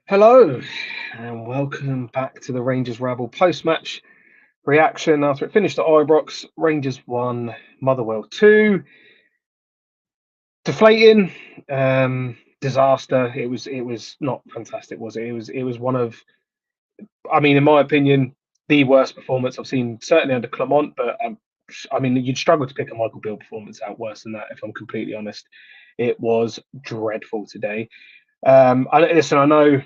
Hello, and welcome back to the Rangers Rabble post-match reaction after it finished at Ibrox. Rangers 1, Motherwell 2. Deflating, disaster. It was not fantastic, was it? It was one of, I mean, in my opinion, the worst performance I've seen, certainly under Clement. But I mean, you'd struggle to pick a Michael Beale performance out worse than that, if I'm completely honest. It was dreadful today. Listen, I know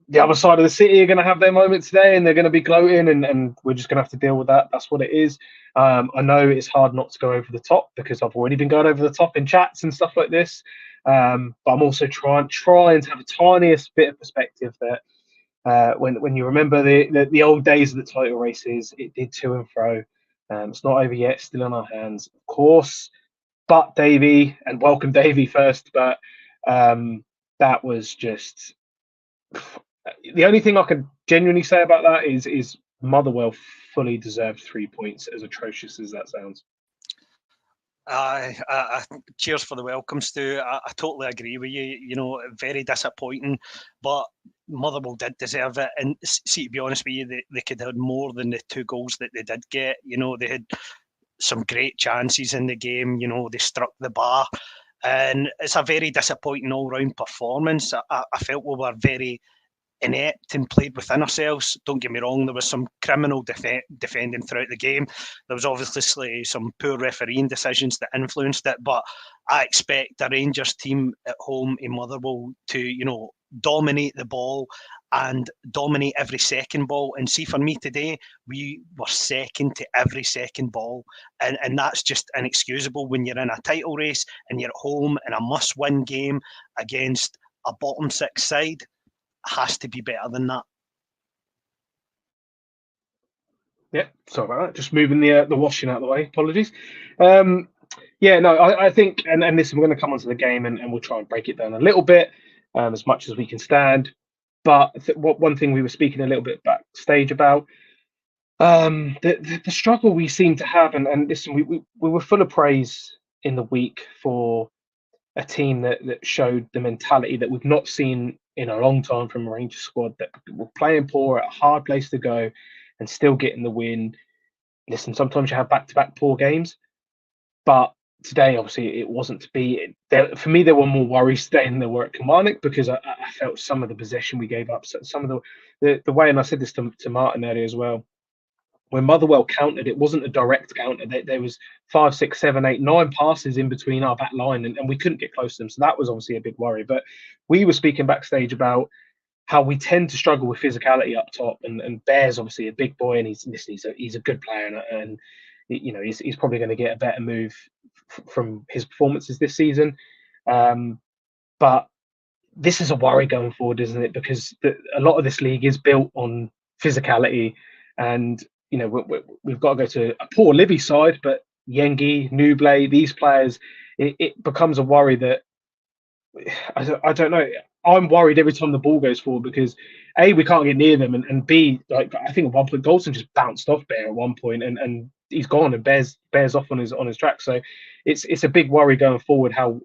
the other side of the city are going to have their moment today and they're going to be gloating, and we're just going to have to deal with that. That's what it is. I know it's hard not to go over the top because I've already been going over the top in chats and stuff like this. But I'm also trying to have a tiniest bit of perspective that when you remember the old days of the title races, it did to and fro. It's not over yet, still in our hands, of course. But Davie, and welcome Davie first, but that was just the only thing I can genuinely say about that is Motherwell fully deserved 3 points, as atrocious as that sounds. Cheers for the welcome, Stu. I totally agree with you. You know, very disappointing, but Motherwell did deserve it. And see, to be honest with you, they could have had more than the 2 goals that they did get. You know, they had some great chances in the game. You know, they struck the bar. And it's a very disappointing all-round performance. I felt we were very inept and played within ourselves. Don't get me wrong, there was some criminal defending throughout the game. There was obviously some poor refereeing decisions that influenced it, but I expect the Rangers team at home in Motherwell to, dominate the ball and dominate every second ball. And see, for me today, we were second to every second ball. And that's just inexcusable when you're in a title race and you're at home in a must-win game against a bottom six side. Has to be better than that. Yeah, sorry about that. Just moving the washing out of the way. Apologies. Yeah, no, I think, and listen, we're going to come onto the game and we'll try and break it down a little bit, as much as we can stand. But one thing we were speaking a little bit backstage about, the struggle we seem to have, and listen, we were full of praise in the week for a team that showed the mentality that we've not seen in a long time from a Rangers squad, that were playing poor at a hard place to go and still getting the win. Listen, sometimes you have back-to-back poor games, but today, obviously, it wasn't to be. For me, there were more worries today than there were at Kilmarnock, because I felt some of the possession we gave up, some of the way, and I said this to Martin earlier as well. When Motherwell countered, it wasn't a direct counter. There was 5, 6, 7, 8, 9 passes in between our back line, and we couldn't get close to them. So that was obviously a big worry. But we were speaking backstage about how we tend to struggle with physicality up top, and Bear's obviously a big boy, and he's a good player, and he's probably going to get a better move from his performances this season. But this is a worry going forward, isn't it? Because a lot of this league is built on physicality, and we've got to go to a poor Livy side, but Yengi, Nuble, these players, it becomes a worry that I don't know. I'm worried every time the ball goes forward because A, we can't get near them, and B, like, I think at one point Goldson just bounced off Bear at one point, and he's gone, and Bear's off on his track. So it's a big worry going forward how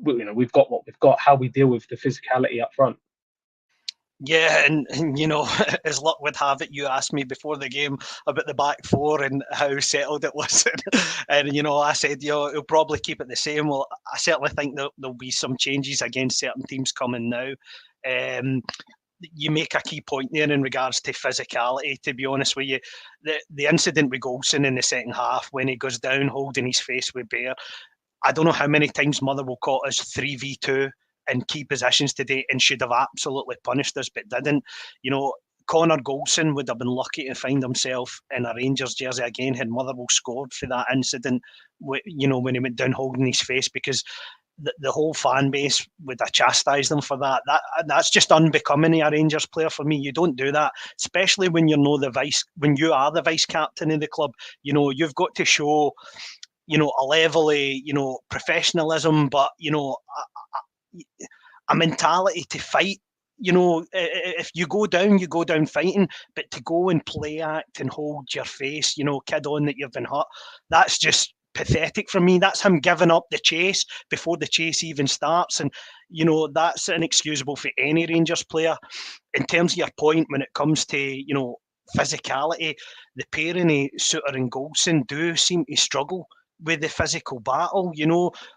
we've got what we've got, how we deal with the physicality up front. Yeah, and as luck would have it, you asked me before the game about the back four and how settled it was, and I said, he'll probably keep it the same. Well, I certainly think that there'll be some changes against certain teams coming now. You make a key point there in regards to physicality. To be honest with you, the incident with Golson in the second half when he goes down holding his face with Bear, I don't know how many times Motherwell caught us 3v2 in key positions today and should have absolutely punished us, but didn't. Connor Goldson would have been lucky to find himself in a Rangers jersey again had Motherwell scored for that incident, when he went down holding his face, because the whole fan base would have chastised them for that. That's just unbecoming of a Rangers player for me. You don't do that, especially when you are the vice captain of the club. You've got to show a level of professionalism, but a mentality to fight. If you go down fighting, but to go and play act and hold your face, kid on that you've been hurt, that's just pathetic for me. That's him giving up the chase before the chase even starts. And, that's inexcusable for any Rangers player. In terms of your point, when it comes to, physicality, the pairing of Suter and Goldson do seem to struggle with the physical battle.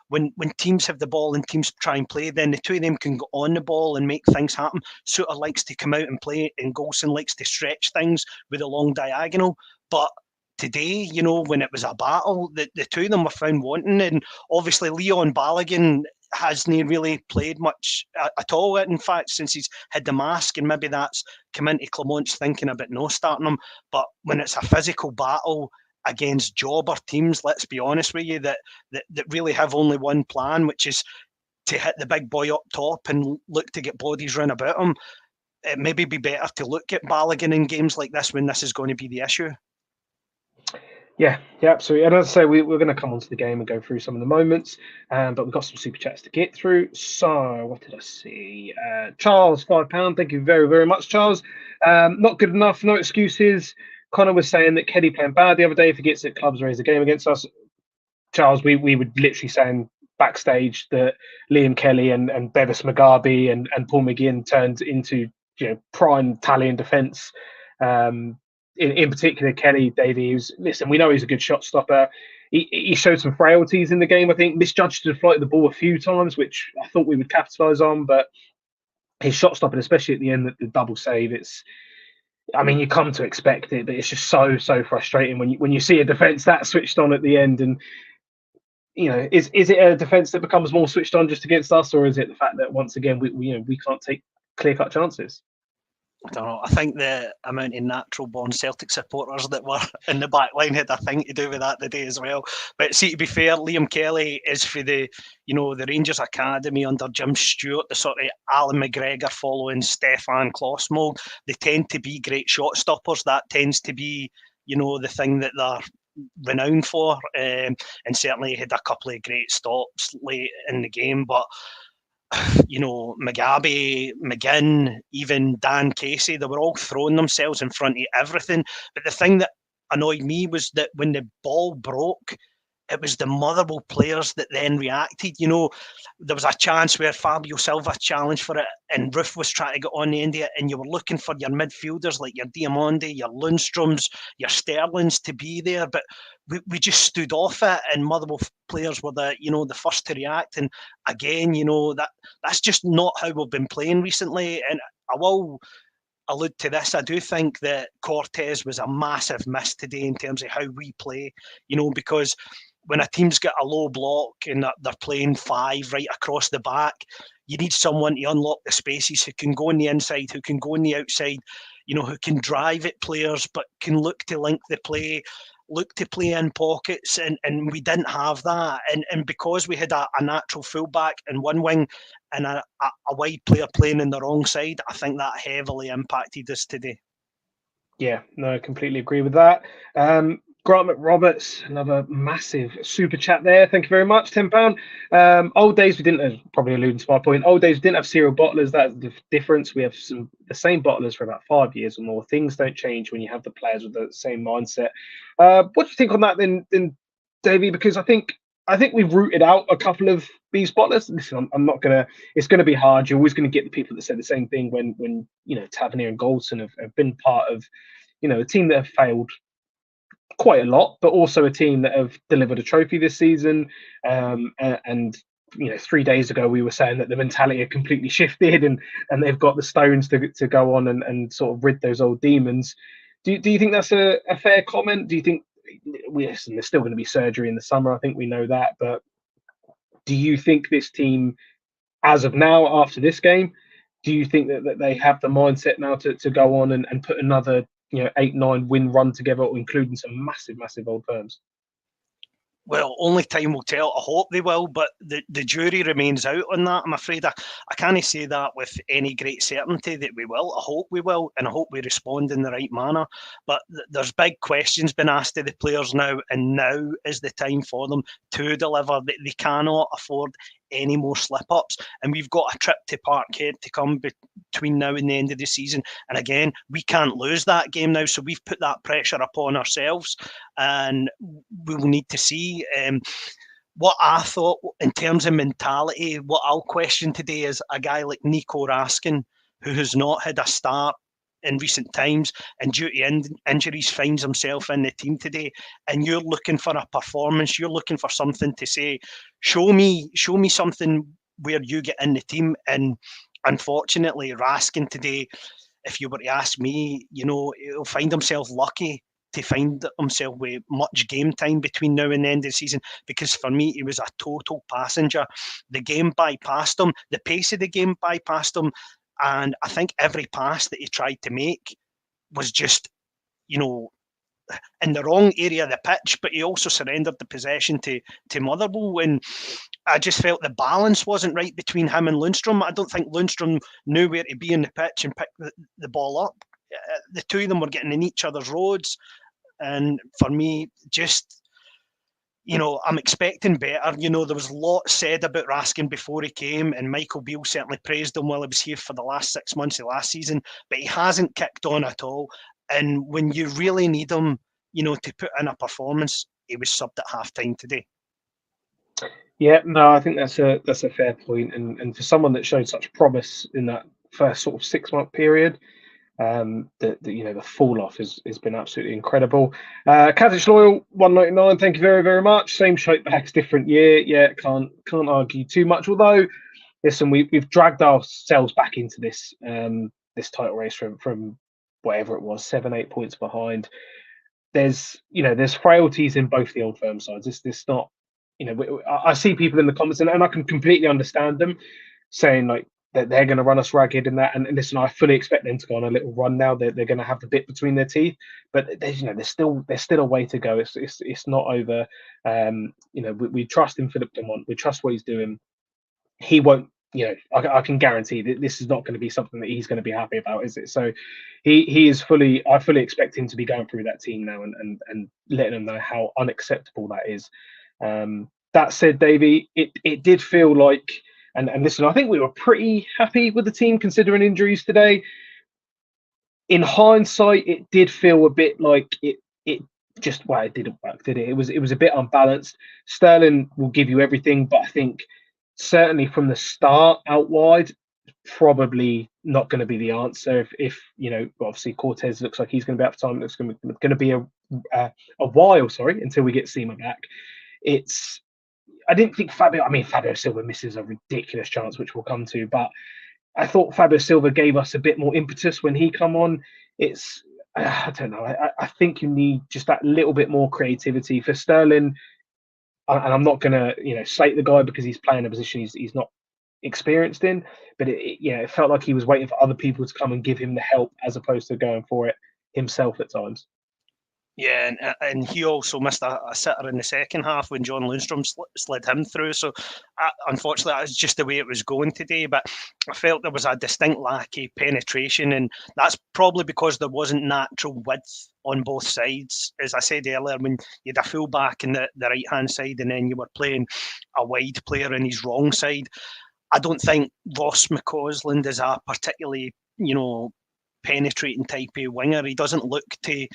When teams have the ball and teams try and play, then the two of them can go on the ball and make things happen. Suter likes to come out and play, and Goldson likes to stretch things with a long diagonal. But today, when it was a battle, the two of them were found wanting. And obviously Leon Balogun hasn't really played much at all, in fact, since he's had the mask, and maybe that's come into Clement's thinking about no starting him. But when it's a physical battle against jobber teams, let's be honest with you, that really have only one plan, which is to hit the big boy up top and look to get bodies run about him, it maybe be better to look at Balogun in games like this when this is going to be the issue. Yeah, absolutely. And as I say, we're going to come onto the game and go through some of the moments, but we've got some super chats to get through. So, what did I see? Charles, £5. Thank you very, very much, Charles. Not good enough, no excuses. Connor was saying that Kelly playing bad the other day, forgets that clubs raise a game against us. Charles, we were literally saying backstage that Liam Kelly and Bevis Mugabe and Paul McGinn turned into prime Italian defence. In particular, Kelly, Davie, we know he's a good shot stopper. He showed some frailties in the game, I think, misjudged the flight of the ball a few times, which I thought we would capitalise on, but his shot stopping, especially at the end, the double save, you come to expect it, but it's just so frustrating when you see a defence that switched on at the end. And is it a defence that becomes more switched on just against us, or is it the fact that once again we can't take clear-cut chances? I don't know. I think the amount of natural-born Celtic supporters that were in the back line had a thing to do with that today as well. But see, to be fair, Liam Kelly is for the Rangers Academy under Jim Stewart, the sort of Alan McGregor following Stefan Kloss mould. They tend to be great shot stoppers. That tends to be, the thing that they're renowned for. And certainly had a couple of great stops late in the game, but Mugabe, McGinn, even Dan Casey, they were all throwing themselves in front of everything. But the thing that annoyed me was that when the ball broke, it was the Motherwell players that then reacted. There was a chance where Fabio Silva challenged for it and Roof was trying to get on the end of it, and you were looking for your midfielders like your Diamondi, your Lundstroms, your Sterlings to be there, but we just stood off it, and Motherwell players were the first to react. And again, that's just not how we've been playing recently. And I will allude to this. I do think that Cortez was a massive miss today in terms of how we play, because when a team's got a low block and they're playing five right across the back, you need someone to unlock the spaces who can go on the inside, who can go on the outside, who can drive at players, but can look to link the play, look to play in pockets, and we didn't have that. And because we had a natural fullback in one wing and a wide player playing in the wrong side, I think that heavily impacted us today. Yeah, no, I completely agree with that. Grant McRoberts, another massive super chat there. Thank you very much, £10. Old days, we didn't, probably alluding to my point, old days we didn't have serial bottlers. That's the difference. We have the same bottlers for about 5 years or more. Things don't change when you have the players with the same mindset. What do you think on that then, Davie? Because I think we've rooted out a couple of these bottlers. Listen, I'm not gonna. It's gonna be hard. You're always gonna get the people that say the same thing when Tavernier and Goldson have been part of a team that have failed quite a lot, but also a team that have delivered a trophy this season. And 3 days ago we were saying that the mentality had completely shifted, and they've got the stones to go on and sort of rid those old demons. Do you think that's a fair comment? Do you think there's still going to be surgery in the summer? I think we know that, but do you think this team, as of now, after this game, do you think that they have the mindset now to go on and put another 8-9 win run together, including some massive old firms? Well, only time will tell. I hope they will, but the jury remains out on that. I'm afraid I can't say that with any great certainty that we will. I hope we will, and I hope we respond in the right manner. But there's big questions been asked of the players now, and now is the time for them to deliver. They cannot afford any more slip-ups. And we've got a trip to Parkhead to come between now and the end of the season. And again, we can't lose that game now. So we've put that pressure upon ourselves, and we will need to see. What I thought in terms of mentality, what I'll question today is a guy like Nico Raskin, who has not had a start in recent times and due to injuries finds himself in the team today. And you're looking for a performance, you're looking for something to say, show me something where you get in the team. And unfortunately, Raskin today, if you were to ask me, he'll find himself lucky to find himself with much game time between now and the end of the season, because for me, he was a total passenger. The game bypassed him, the pace of the game bypassed him, and I think every pass that he tried to make was just, in the wrong area of the pitch, but he also surrendered the possession to Motherwell, and I just felt the balance wasn't right between him and Lundstrom. I don't think Lundstrom knew where to be in the pitch and pick the ball up. The two of them were getting in each other's roads. And for me, just, I'm expecting better. There was a lot said about Raskin before he came, and Michael Beale certainly praised him while he was here for the last 6 months of last season, but he hasn't kicked on at all. And when you really need him, to put in a performance, he was subbed at half-time today. Yeah, no, I think that's a fair point. And for someone that showed such promise in that first sort of 6 month period, the fall off has been absolutely incredible. Kazic Loyal 199, thank you very, very much. Same shape backs, different year. Yeah, can't argue too much. Although, listen, we've dragged ourselves back into this this title race from whatever it was, 7-8 points behind. There's frailties in both the Old Firm sides. This not, I see people in the comments, and I can completely understand them saying like that they're going to run us ragged in that. And listen, I fully expect them to go on a little run now. They're going to have the bit between their teeth, but there's still a way to go. It's not over. We trust in Philip Dumont. We trust what he's doing. He won't. I can guarantee that this is not going to be something that he's going to be happy about, is it? So he is fully. I fully expect him to be going through that team now and letting them know how unacceptable that is. That said, Davie, it did feel like. And listen, I think we were pretty happy with the team considering injuries today. In hindsight, it did feel a bit like it just it didn't work, did it? It was a bit unbalanced. Sterling will give you everything, but I think certainly from the start out wide, probably not going to be the answer. If obviously Cortez looks like he's going to be out for time. It's going to be a while, until we get Seema back. I didn't think Fabio Silva misses a ridiculous chance, which we'll come to, but I thought Fabio Silva gave us a bit more impetus when he come on. I don't know. I think you need just that little bit more creativity for Sterling. And I'm not going to, slate the guy because he's playing a position he's not experienced in, but it felt like he was waiting for other people to come and give him the help as opposed to going for it himself at times. Yeah, and he also missed a sitter in the second half when John Lundstrom slid him through. So, unfortunately, that's just the way it was going today. But I felt there was a distinct lack of penetration, and that's probably because there wasn't natural width on both sides. As I said earlier, when you had a full-back in the right-hand side and then you were playing a wide player in his wrong side, I don't think Ross McCausland is a particularly, penetrating type of winger. He doesn't look to,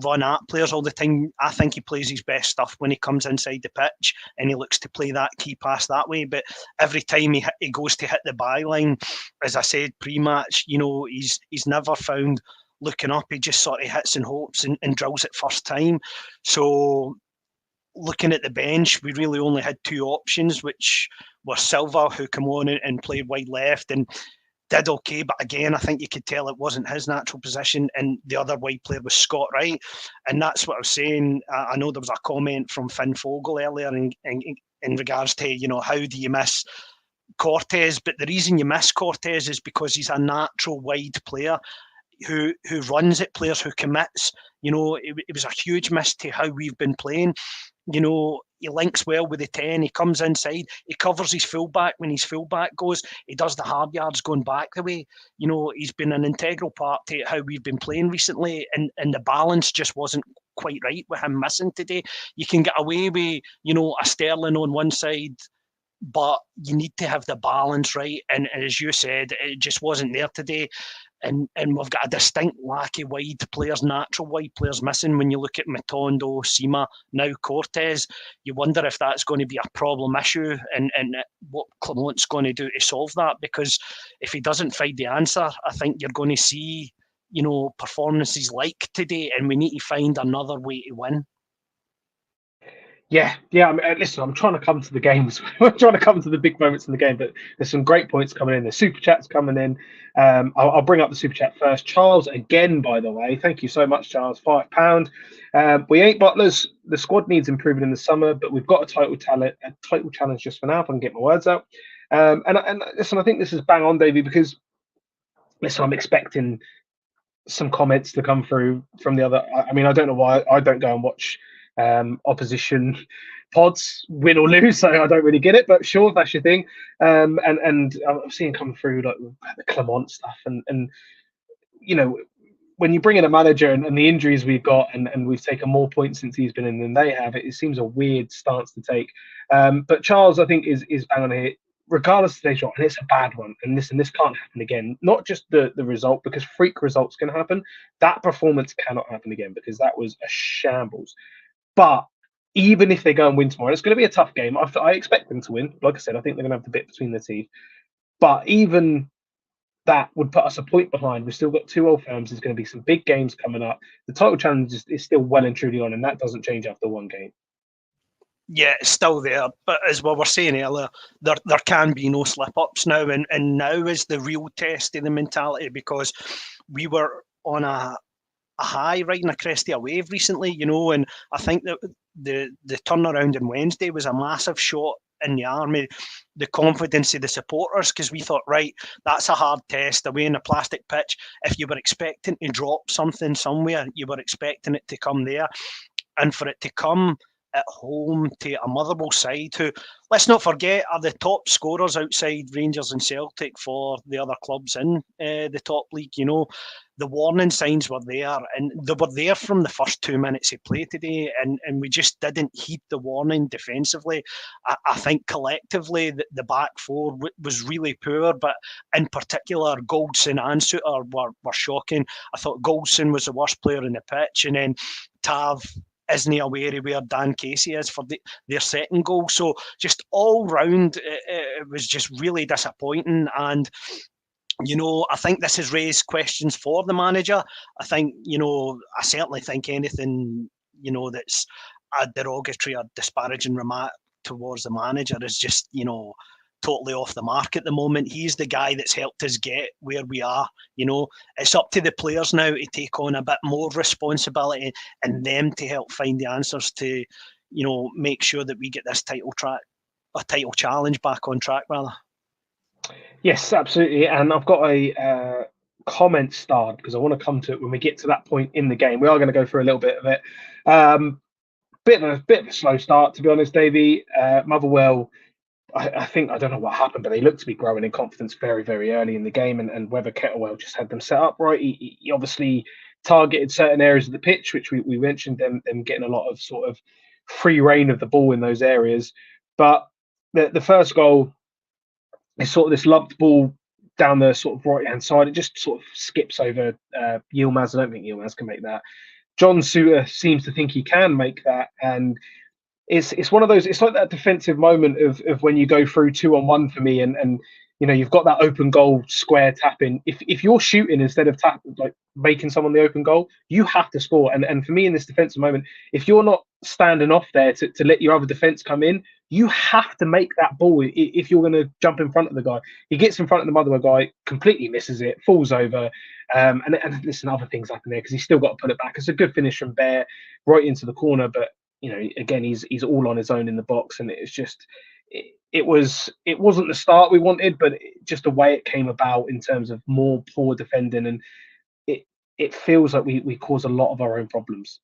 run at players all the time. I think he plays his best stuff when he comes inside the pitch and he looks to play that key pass that way. But every time he goes to hit the byline, as I said pre-match, he's never found looking up. He just sort of hits and hopes and drills it first time. So looking at the bench, we really only had two options, which were Silva, who came on and played wide left and did okay, but again, I think you could tell it wasn't his natural position, and the other wide player was Scott Wright, and that's what I was saying. I know there was a comment from Finn Fogel earlier in regards to, how do you miss Cortez, but the reason you miss Cortez is because he's a natural wide player who runs at players, who commits. It was a huge miss to how we've been playing. He links well with the 10. He comes inside. He covers his fullback when his fullback goes. He does the hard yards going back the way. He's been an integral part to how we've been playing recently, and the balance just wasn't quite right with him missing today. You can get away with, a Sterling on one side but you need to have the balance right. And as you said, it just wasn't there today. And we've got a distinct lack of wide players, natural wide players missing. When you look at Matondo, Sima, now Cortez, you wonder if that's going to be a problem issue and what Clement's going to do to solve that. Because if he doesn't find the answer, I think you're going to see, performances like today, and we need to find another way to win. Yeah. I mean, listen, I'm trying to come to the games. I'm trying to come to the big moments in the game, but there's some great points coming in. The super chats coming in. I'll bring up the super chat first. Charles, again, by the way, thank you so much, Charles. £5. We ain't butlers. The squad needs improving in the summer, but we've got a title challenge just for now. If I can get my words out. And listen, I think this is bang on, Davie, because listen, I'm expecting some comments to come through from the other. I mean, I don't know why I don't go and watch opposition pods, win or lose, so I don't really get it. But sure, that's your thing. And I'm seeing come through like the Clement stuff, and when you bring in a manager and the injuries we've got, and we've taken more points since he's been in than they have, it seems a weird stance to take. But Charles, I think, is bang on here. Regardless of today's shot, and it's a bad one, and this can't happen again. Not just the result, because freak results can happen. That performance cannot happen again, because that was a shambles. But even if they go and win tomorrow, it's going to be a tough game. I expect them to win. Like I said, I think they're going to have the bit between their teeth. But even that would put us a point behind. We've still got 2 old firms. There's going to be some big games coming up. The title challenge is still well and truly on, and that doesn't change after one game. Yeah, it's still there. But as we were saying earlier, there can be no slip-ups now. And now is the real test of the mentality, because we were on a high, riding a crest of a wave recently, and I think that the turnaround on Wednesday was a massive shot in the army, the confidence of the supporters, because we thought, right, that's a hard test away in a plastic pitch. If you were expecting to drop something somewhere, you were expecting it to come there, and for it to come at home to a Motherwell side who, let's not forget, are the top scorers outside Rangers and Celtic for the other clubs in the top league. The warning signs were there, and they were there from the first 2 minutes of play today, and we just didn't heed the warning defensively. I think collectively the back four was really poor, but in particular Goldson and Suter were shocking. I thought Goldson was the worst player in the pitch, and then Tav isn't aware of where Dan Casey is for their second goal. So just all round, it was just really disappointing. And I think this has raised questions for the manager. I think, I certainly think anything, that's a derogatory or disparaging remark towards the manager is just, totally off the mark at the moment. He's the guy that's helped us get where we are. It's up to the players now to take on a bit more responsibility and them to help find the answers to, make sure that we get this title challenge back on track, rather. Yes, absolutely. And I've got a comment starred, because I want to come to it when we get to that point in the game. We are going to go through a little bit of it. Bit of a slow start, to be honest, Davie. Motherwell, I think, I don't know what happened, but they looked to be growing in confidence very, very early in the game, and whether Kettlewell just had them set up right. He obviously targeted certain areas of the pitch, which we mentioned, them getting a lot of sort of free reign of the ball in those areas. But the first goal is sort of this lumped ball down the sort of right-hand side. It just sort of skips over Yilmaz. I don't think Yilmaz can make that. John Suter seems to think he can make that, and it's one of those. It's like that defensive moment of when you go through 2-on-1 for me, and you've got that open goal square tapping. If you're shooting instead of like making someone the open goal, you have to score. And for me in this defensive moment, if you're not standing off there to let your other defense come in, you have to make that ball if you're going to jump in front of the guy. He gets in front of the Motherwell guy, completely misses it, falls over. And listen, other things happen there because he's still got to put it back. It's a good finish from Bear right into the corner, but again, he's all on his own in the box, and it's just it wasn't the start we wanted, but just the way it came about in terms of more poor defending, and it feels like we cause a lot of our own problems.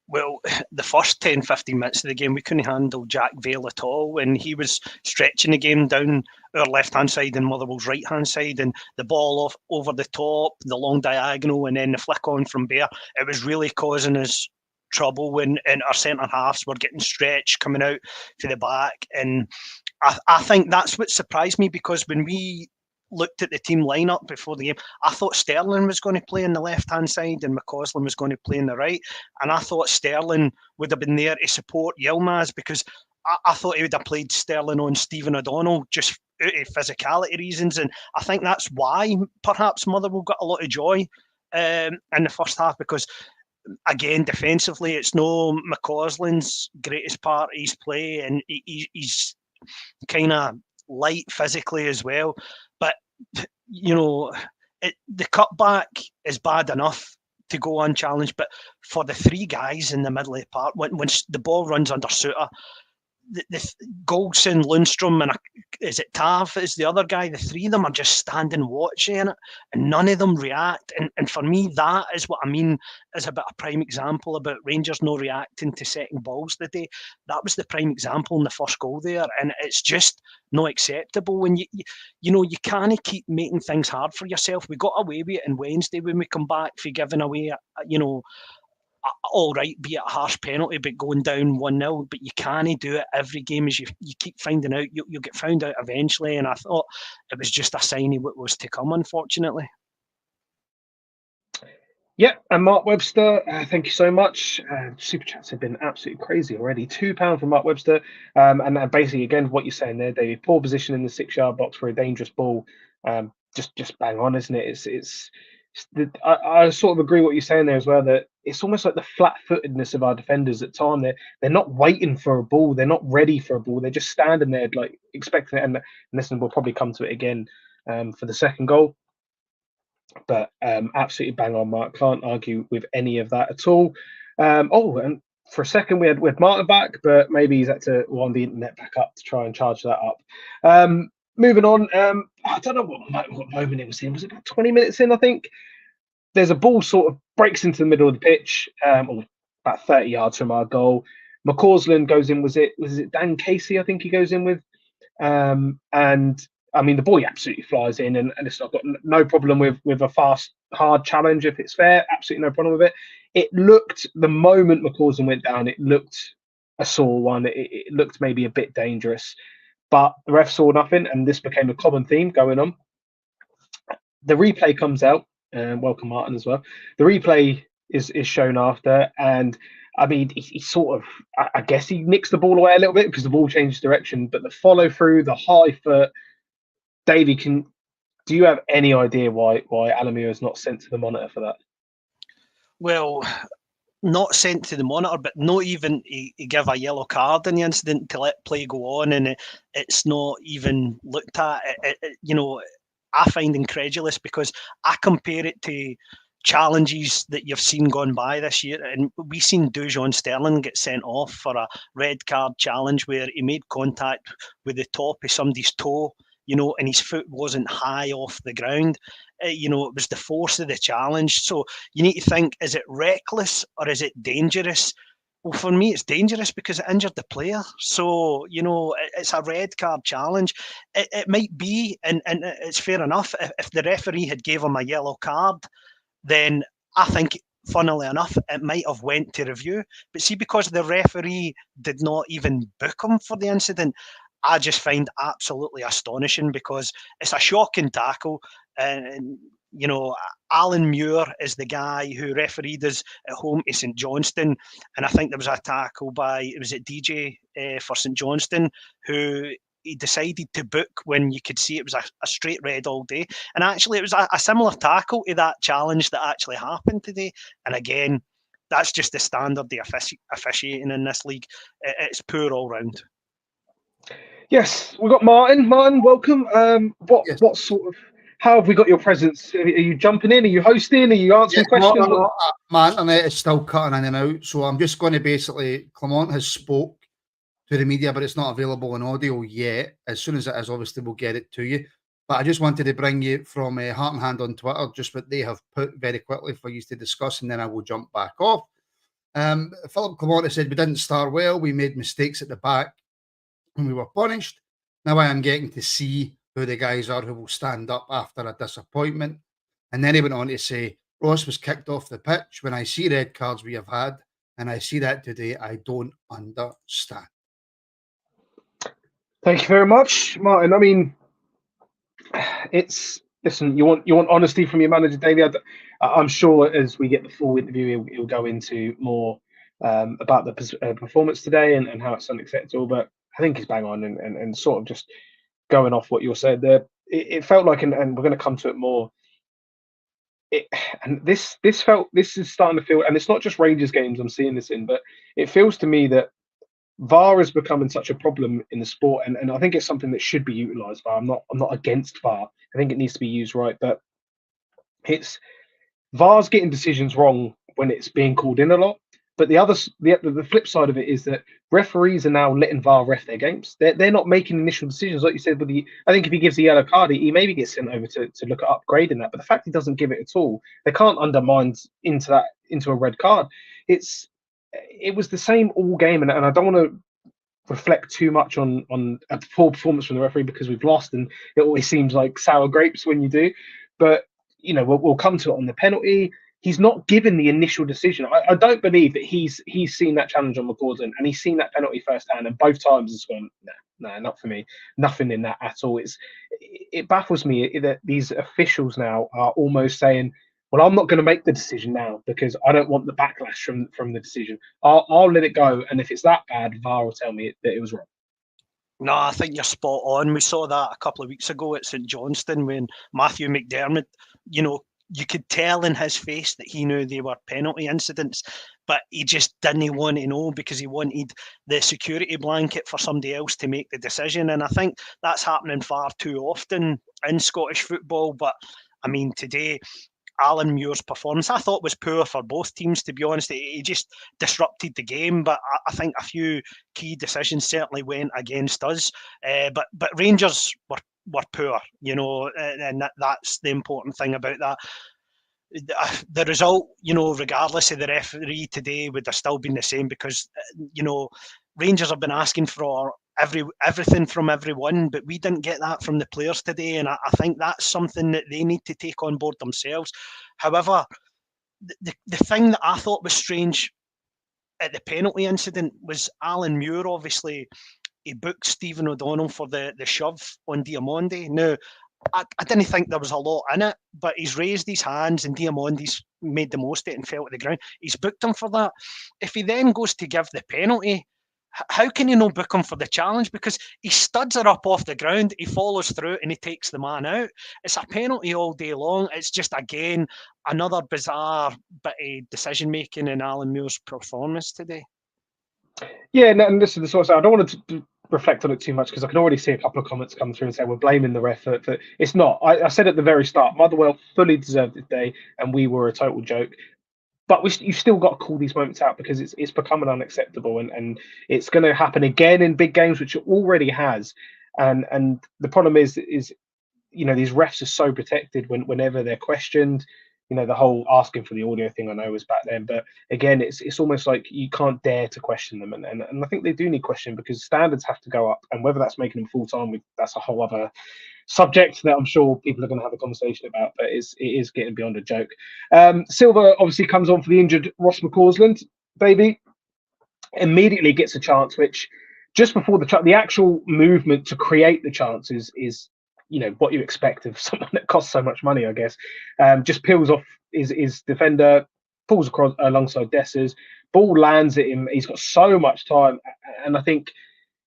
Well, the first 10, 15 minutes of the game, we couldn't handle Jack Vale at all, and he was stretching the game down our left-hand side and Motherwell's right-hand side, and the ball off over the top, the long diagonal, and then the flick on from Bear. It was really causing us trouble when our centre halves were getting stretched coming out to the back, and I think that's what surprised me, because when we looked at the team lineup before the game, I thought Sterling was going to play on the left-hand side and McCausland was going to play on the right. And I thought Sterling would have been there to support Yilmaz, because I thought he would have played Sterling on Stephen O'Donnell just out of physicality reasons. And I think that's why perhaps Motherwell got a lot of joy in the first half, because again, defensively, it's no McCausland's greatest part of his play, and he's kind of light physically as well. But, the cutback is bad enough to go unchallenged, but for the three guys in the middle of the park, when the ball runs under Suter, the Goldson, Lundstrom, and is it Tav is the other guy? The three of them are just standing watching it, and none of them react. And for me, that is what I mean is a bit of a prime example about Rangers not reacting to second balls today. That was the prime example in the first goal there, and it's just not acceptable. When you can't keep making things hard for yourself. We got away with it on Wednesday when we come back for giving away, all right, be it a harsh penalty, but going down 1-0, but you can't do it every game. As you keep finding out, you'll get found out eventually. And I thought it was just a sign of what was to come, unfortunately. Yeah, and Mark Webster, thank you so much. Super chats have been absolutely crazy already. £2 from Mark Webster. And basically, again, what you're saying there, Davie, poor position in the 6-yard box for a dangerous ball. Just bang on, isn't it? I sort of agree with what you're saying there as well, that it's almost like the flat-footedness of our defenders at time. They're not waiting for a ball. They're not ready for a ball. They're just standing there like expecting it. And listen, we'll probably come to it again for the second goal. But absolutely bang on, Mark. Can't argue with any of that at all. And for a second we had Martin back, but maybe he's had to wind the internet back up to try and charge that up. Moving on, I don't know what moment it was in. Was it about 20 minutes in, I think? There's a ball sort of breaks into the middle of the pitch, or about 30 yards from our goal. McCausland goes in. Was it Dan Casey, I think he goes in with? And I mean, the boy absolutely flies in, and it's not got no problem with a fast, hard challenge if it's fair. Absolutely no problem with it. It looked, the moment McCausland went down, it looked a sore one. It looked maybe a bit dangerous, but the ref saw nothing, and this became a common theme going on. The replay comes out, and welcome Martin as well. The replay is shown after, and I mean, he sort of, I guess he nicks the ball away a little bit because the ball changed direction, but the follow through, the high foot. Davie, do you have any idea why Alamir is not sent to the monitor for that? Well, not sent to the monitor, but not even he give a yellow card in the incident to let play go on, and it's not even looked at. I find incredulous, because I compare it to challenges that you've seen gone by this year, and we've seen Dujon Sterling get sent off for a red card challenge where he made contact with the top of somebody's toe, and his foot wasn't high off the ground. It was the force of the challenge. So you need to think, is it reckless or is it dangerous? Well, for me, it's dangerous because it injured the player. So, it's a red card challenge. It might be, and it's fair enough, if the referee had gave him a yellow card, then I think, funnily enough, it might have went to review. But see, because the referee did not even book him for the incident, I just find absolutely astonishing, because it's a shocking tackle. And Alan Muir is the guy who refereed us at home to St Johnstone, and I think there was a tackle by, was it DJ for St Johnstone, who he decided to book when you could see it was a straight red all day. And actually it was a similar tackle to that challenge that actually happened today. And again, that's just the standard, the officiating in this league. It's poor all round. Yes, we've got Martin. Martin, welcome. What sort of, how have we got your presence? Are you jumping in? Are you hosting? Are you answering questions? No, my internet is still cutting in and out, so I'm just going to basically, Clement has spoke to the media, but it's not available in audio yet. As soon as it is, obviously, we'll get it to you. But I just wanted to bring you from Heart and Hand on Twitter, just what they have put very quickly for you to discuss, and then I will jump back off. Philip Clement said, we didn't start well. We made mistakes at the back and we were punished. Now I am getting to see who the guys are who will stand up after a disappointment. And then he went on to say, Ross was kicked off the pitch. When I see red cards we have had, and I see that today, I don't understand. Thank you very much, Martin. I mean, listen. You want honesty from your manager, Davie. I'm sure as we get the full interview, he'll go into more about the performance today and how it's unacceptable. But I think he's bang on and sort of just going off what you're saying there. It felt like, and we're going to come to it more. And this is starting to feel, and it's not just Rangers games I'm seeing this in, but it feels to me that VAR is becoming such a problem in the sport, and I think it's something that should be utilised. I'm not against VAR. I think it needs to be used right, but it's VAR's getting decisions wrong when it's being called in a lot. But the flip side of it is that referees are now letting VAR ref their games. They're not making initial decisions, like you said. I think if he gives the yellow card, he maybe gets sent over to look at upgrading that. But the fact he doesn't give it at all, they can't undermine into a red card. It was the same all game, and I don't want to reflect too much on a poor performance from the referee because we've lost, and it always seems like sour grapes when you do. But we'll come to it on the penalty. He's not given the initial decision. I don't believe that he's seen that challenge on McGordon and he's seen that penalty firsthand, and both times it's gone, nah, not for me. Nothing in that at all. It baffles me that these officials now are almost saying, well, I'm not going to make the decision now because I don't want the backlash from the decision. I'll let it go, and if it's that bad, VAR will tell me that it was wrong. No, I think you're spot on. We saw that a couple of weeks ago at St Johnstone when Matthew McDermott, you could tell in his face that he knew they were penalty incidents, but he just didn't want to know because he wanted the security blanket for somebody else to make the decision. And I think that's happening far too often in Scottish football. But I mean, today, Alan Muir's performance, I thought, was poor for both teams, to be honest. He just disrupted the game, but I think a few key decisions certainly went against us. But Rangers were poor, and that's the important thing about that. The result, regardless of the referee today, would have still been the same because, Rangers have been asking for everything from everyone, but we didn't get that from the players today, and I think that's something that they need to take on board themselves. However, the thing that I thought was strange at the penalty incident was Alan Muir, obviously, he booked Stephen O'Donnell for the shove on Diamondi. Now, I didn't think there was a lot in it, but he's raised his hands and Diamondi's made the most of it and fell to the ground. He's booked him for that. If he then goes to give the penalty, how can you not book him for the challenge? Because he studs her up off the ground, he follows through and he takes the man out. It's a penalty all day long. It's just, again, another bizarre bit of decision-making in Alan Muir's performance today. Yeah, and this is the source. I don't want to reflect on it too much because I can already see a couple of comments come through and say we're blaming the ref for it's not. I said at the very start, Motherwell fully deserved this day and we were a total joke. But you've still got to call these moments out because it's becoming unacceptable, and it's going to happen again in big games, which it already has. And the problem is these refs are so protected whenever they're questioned. The whole asking for the audio thing I know was back then, but again, it's almost like you can't dare to question them, and I think they do need questioning because standards have to go up, and whether that's making them full time, that's a whole other subject that I'm sure people are going to have a conversation about, but it is getting beyond a joke. Silva obviously comes on for the injured Ross McCausland. Davie immediately gets a chance, which just before the actual movement to create the chances is what you expect of someone that costs so much money, I guess. Just peels off his defender, pulls across alongside Dessers, ball lands at him. He's got so much time, and I think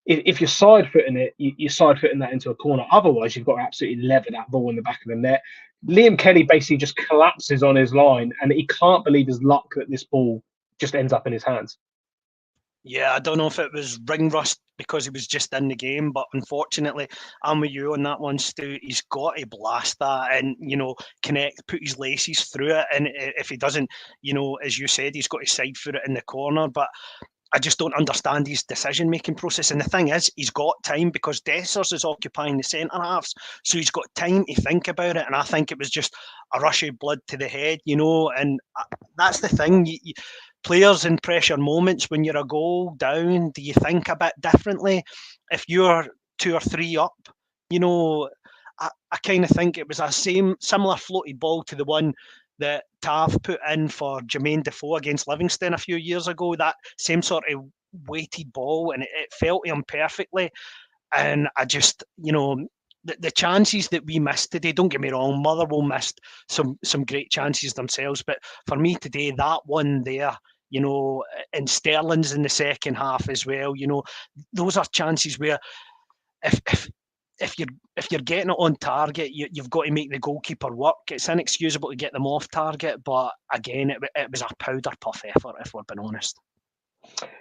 if you're side footing it, you're side footing that into a corner. Otherwise, you've got to absolutely lever that ball in the back of the net. Liam Kelly basically just collapses on his line, and he can't believe his luck that this ball just ends up in his hands. Yeah, I don't know if it was ring rust because he was just in the game, but unfortunately, I'm with you on that one, Stu. He's got to blast that and, put his laces through it. And if he doesn't, as you said, he's got to side foot it in the corner. But I just don't understand his decision-making process. And the thing is, he's got time because Dessers is occupying the centre halves. So he's got time to think about it. And I think it was just a rush of blood to the head, and that's the thing. Players in pressure moments, when you're a goal down, do you think a bit differently? If you're 2 or 3 up, I kind of think it was a similar floated ball to the one that Tav put in for Jermaine Defoe against Livingston a few years ago, that same sort of weighted ball, and it fell to him perfectly. And I just, the chances that we missed today, don't get me wrong, Motherwell missed some great chances themselves. But for me today, that one there, and Sterling's in the second half as well, those are chances where if you're getting it on target, you've got to make the goalkeeper work. It's inexcusable to get them off target, but again, it was a powder puff effort, if we're being honest.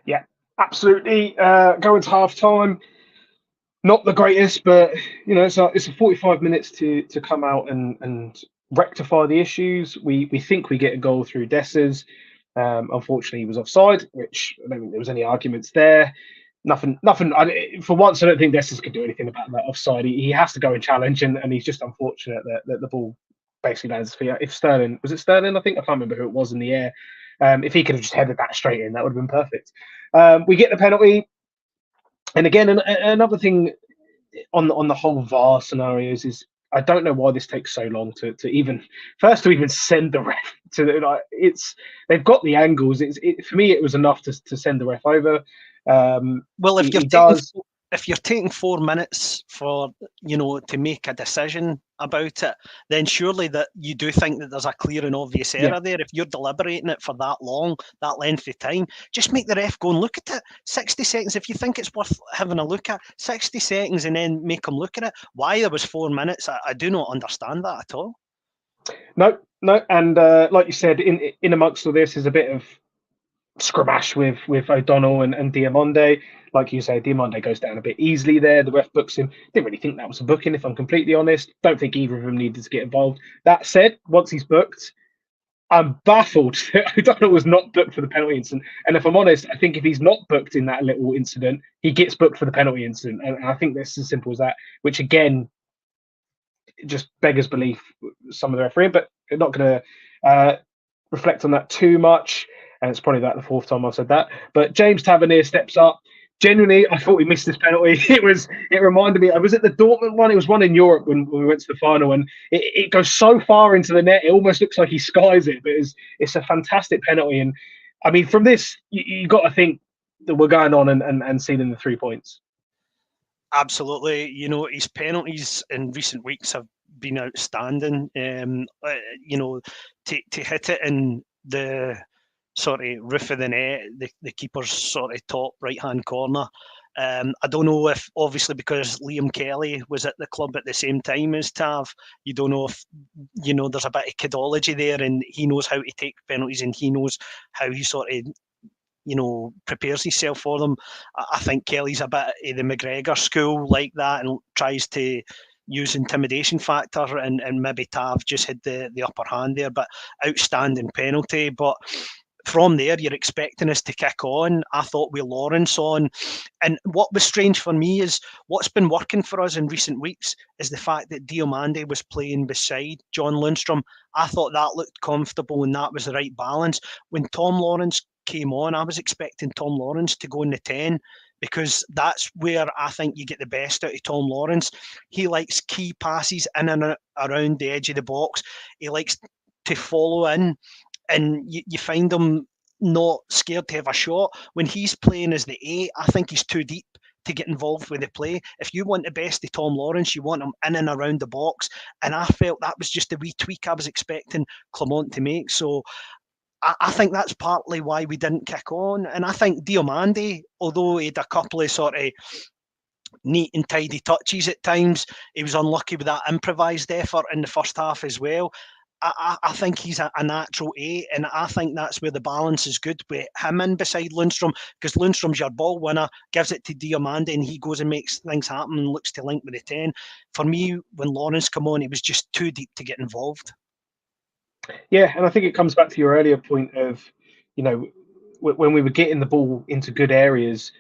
Yeah, absolutely. Going to half time, not the greatest, but it's a 45 minutes to come out and rectify the issues. We think we get a goal through Dessers. Unfortunately, he was offside, which I don't think there was any arguments there. Nothing. For once, I don't think Dessers could do anything about that offside. He has to go and challenge, and he's just unfortunate that the ball basically lands his feet. If Sterling, I think, I can't remember who it was in the air. If he could have just headed that straight in, that would have been perfect. We get the penalty, and again, another thing on the whole VAR scenarios is I don't know why this takes so long to even send the ref to they've got the angles. For me, it was enough to send the ref over. Well, if you're taking 4 minutes for to make a decision about it, then surely that you do think that there's a clear and obvious error there. If you're deliberating it for that long, that length of time, just make the ref go and look at it. 60 seconds. If you think it's worth having a look at, 60 seconds, and then make them look at it. Why there was 4 minutes, I do not understand that at all. No, and like you said, in amongst all this is a bit of scramash with O'Donnell and Diamonde. Like you say, Diamonde goes down a bit easily there. The ref books him. Didn't really think that was a booking, if I'm completely honest. Don't think either of them needed to get involved. That said, once he's booked, I'm baffled that O'Donnell was not booked for the penalty incident. And if I'm honest, I think if he's not booked in that little incident, he gets booked for the penalty incident. And I think that's as simple as that, which again, just beggars belief, some of the refereeing, but they're not going to reflect on that too much. And it's probably the fourth time I've said that. But James Tavernier steps up. Genuinely, I thought we missed this penalty. It reminded me. I was at the Dortmund one. It was one in Europe when we went to the final, and it goes so far into the net. It almost looks like he skies it. But it's a fantastic penalty. And I mean, from this, you got to think that we're going on and sealing the 3 points. Absolutely. His penalties in recent weeks have been outstanding. To hit it in the sort of roof of the net, the keeper's sort of top right-hand corner. I don't know if, obviously, because Liam Kelly was at the club at the same time as Tav, you don't know if, there's a bit of kidology there, and he knows how to take penalties, and he knows how he sort of, prepares himself for them. I think Kelly's a bit of the McGregor school like that, and tries to use intimidation factor, and maybe Tav just had the upper hand there. But outstanding penalty. But from there, you're expecting us to kick on. I thought with Lawrence on. And what was strange for me is what's been working for us in recent weeks is the fact that Diomande was playing beside John Lundstrom. I thought that looked comfortable and that was the right balance. When Tom Lawrence came on, I was expecting Tom Lawrence to go in the 10, because that's where I think you get the best out of Tom Lawrence. He likes key passes in and around the edge of the box. He likes to follow in, and you find him not scared to have a shot. When he's playing as the 8, I think he's too deep to get involved with the play. If you want the best of Tom Lawrence, you want him in and around the box. And I felt that was just a wee tweak I was expecting Clement to make. So I think that's partly why we didn't kick on. And I think Diomande, although he had a couple of sort of neat and tidy touches at times, he was unlucky with that improvised effort in the first half as well. I think he's a natural 8, and I think that's where the balance is good with him in beside Lundstrom, because Lundstrom's your ball winner, gives it to Diomande, and he goes and makes things happen and looks to link with the 10. For me, when Lawrence come on, he was just too deep to get involved. Yeah, and I think it comes back to your earlier point of, when we were getting the ball into good areas,